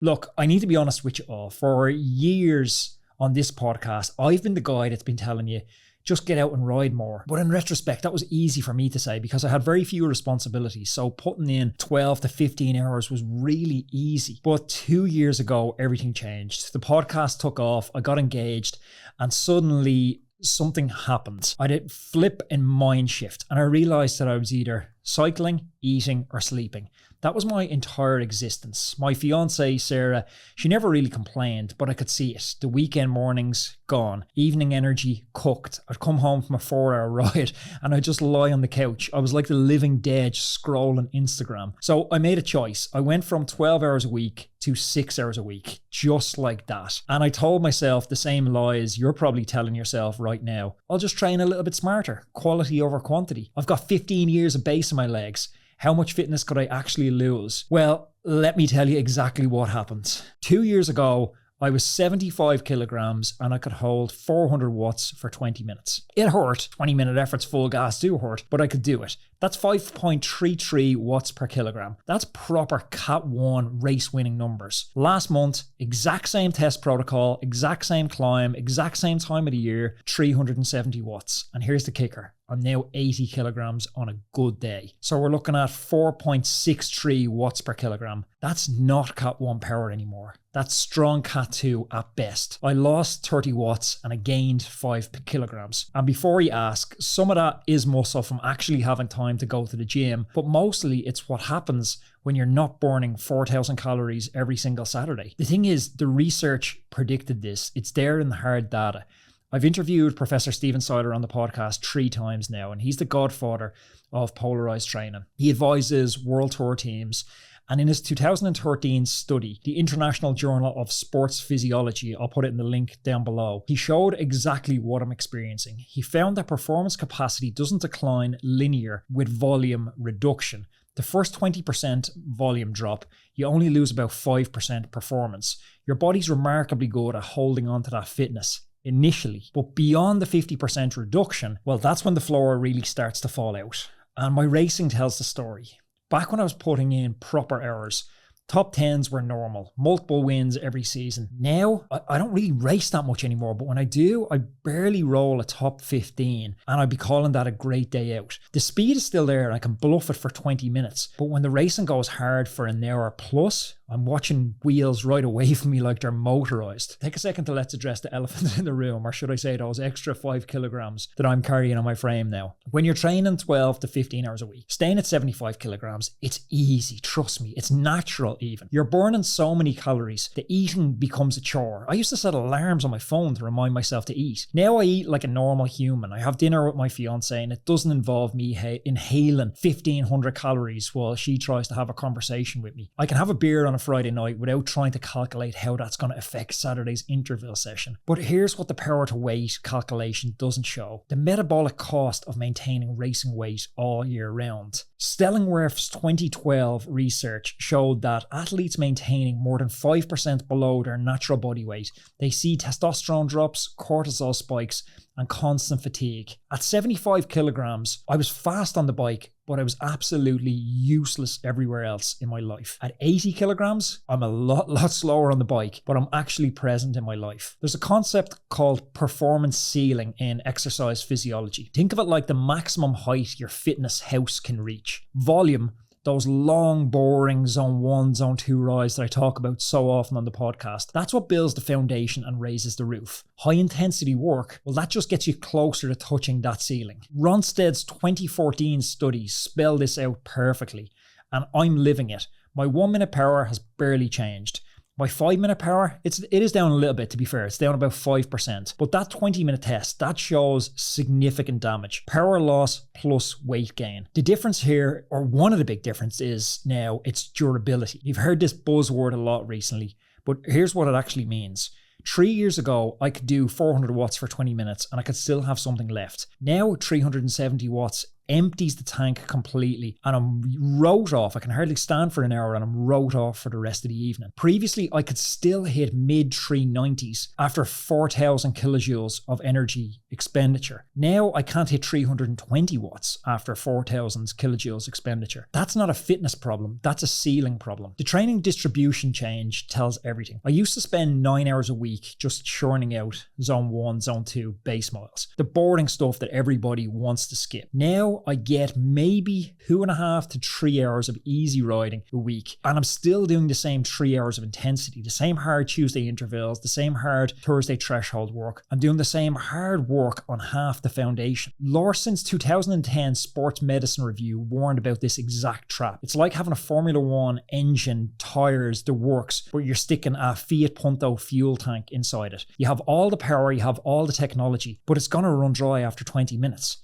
Look, I need to be honest with you all. For years on this podcast, I've been the guy that's been telling you, just get out and ride more. But in retrospect, that was easy for me to say because I had very few responsibilities. So putting in 12 to 15 hours was really easy. But 2 years ago, everything changed. The podcast took off, I got engaged, and suddenly something happened. I did flip and mind shift, and I realized that I was either cycling, eating, or sleeping. That was my entire existence. My fiance, Sarah, she never really complained, but I could see it. The weekend mornings, gone. Evening energy, cooked. I'd come home from a 4-hour ride and I'd just lie on the couch. I was like the living dead scrolling Instagram. So I made a choice. I went from 12 hours a week to 6 hours a week, just like that. And I told myself the same lies you're probably telling yourself right now. I'll just train a little bit smarter, quality over quantity. I've got 15 years of base in my legs. How much fitness could I actually lose? Well, let me tell you exactly what happened. 2 years ago, I was 75 kilograms and I could hold 400 watts for 20 minutes. It hurt. 20-minute efforts full gas do hurt, but I could do it. That's 5.33 watts per kilogram. That's proper Cat 1 race winning numbers. Last month, exact same test protocol, exact same climb, exact same time of the year, 370 watts. And here's the kicker. I'm now 80 kilograms on a good day. So we're looking at 4.63 watts per kilogram. That's not Cat 1 power anymore. That's strong Cat 2 at best. I lost 30 watts and I gained 5 kilograms. And before you ask, some of that is muscle from actually having time to go to the gym, but mostly it's what happens when you're not burning 4,000 calories every single Saturday. The thing is, the research predicted this. It's there in the hard data. I've interviewed Professor Stephen Seiler on the podcast 3 times now, and he's the godfather of polarized training. He advises world tour teams, and in his 2013 study, the International Journal of Sports Physiology, I'll put it in the link down below, he showed exactly what I'm experiencing. He found that performance capacity doesn't decline linear with volume reduction. The first 20% volume drop, you only lose about 5% performance. Your body's remarkably good at holding on to that fitness initially, but beyond the 50% reduction, well, that's when the floor really starts to fall out. And my racing tells the story. Back when I was putting in proper hours, top 10s were normal, multiple wins every season. Now, I don't really race that much anymore, but when I do, I barely roll a top 15, and I'd be calling that a great day out. The speed is still there, and I can bluff it for 20 minutes, but when the racing goes hard for an hour plus, I'm watching wheels right away from me like they're motorized. Take a second to let's address the elephant in the room, or should I say those extra 5 kilograms that I'm carrying on my frame now. When you're training 12 to 15 hours a week, staying at 75 kilograms, it's easy, trust me, it's natural even. You're burning so many calories, the eating becomes a chore. I used to set alarms on my phone to remind myself to eat. Now I eat like a normal human. I have dinner with my fiance and it doesn't involve me inhaling 1,500 calories while she tries to have a conversation with me. I can have a beer on a Friday night without trying to calculate how that's going to affect Saturday's interval session. But here's what the power to weight calculation doesn't show. The metabolic cost of maintaining racing weight all year round. Stellingwerf's 2012 research showed that athletes maintaining more than 5% below their natural body weight, they see testosterone drops, cortisol spikes, and constant fatigue. At 75 kilograms, I was fast on the bike, but I was absolutely useless everywhere else in my life. At 80 kilograms, I'm a lot slower on the bike, but I'm actually present in my life. There's a concept called performance ceiling in exercise physiology. Think of it like the maximum height your fitness house can reach. Volume, those long, boring zone 1, zone 2 rides that I talk about so often on the podcast, that's what builds the foundation and raises the roof. High intensity work, well, that just gets you closer to touching that ceiling. Ronstedt's 2014 studies spell this out perfectly, and I'm living it. My 1 minute power has barely changed. My 5 minute power, it is down a little bit, to be fair. It's down about 5%. But that 20-minute test, that shows significant damage. Power loss plus weight gain. The difference here, or one of the big differences, is now it's durability. You've heard this buzzword a lot recently, but here's what it actually means. 3 years ago, I could do 400 watts for 20 minutes and I could still have something left. Now, 370 watts empties the tank completely and I'm wrote off. I can hardly stand for an hour and I'm wrote off for the rest of the evening. Previously, I could still hit mid 390s after 4,000 kilojoules of energy expenditure. Now I can't hit 320 watts after 4,000 kilojoules expenditure. That's not a fitness problem, that's a ceiling problem. The training distribution change tells everything. I used to spend 9 hours a week just churning out zone 1, zone 2 base miles, the boring stuff that everybody wants to skip. Now I get maybe 2.5 to 3 hours of easy riding a week, and I'm still doing the same 3 hours of intensity, the same hard Tuesday intervals, the same hard Thursday threshold work. I'm doing the same hard work on half the foundation. Larson's 2010 Sports Medicine Review warned about this exact trap. It's like having a Formula 1 engine, tyres, the works, but you're sticking a Fiat Punto fuel tank inside it. You have all the power, you have all the technology, but it's going to run dry after 20 minutes.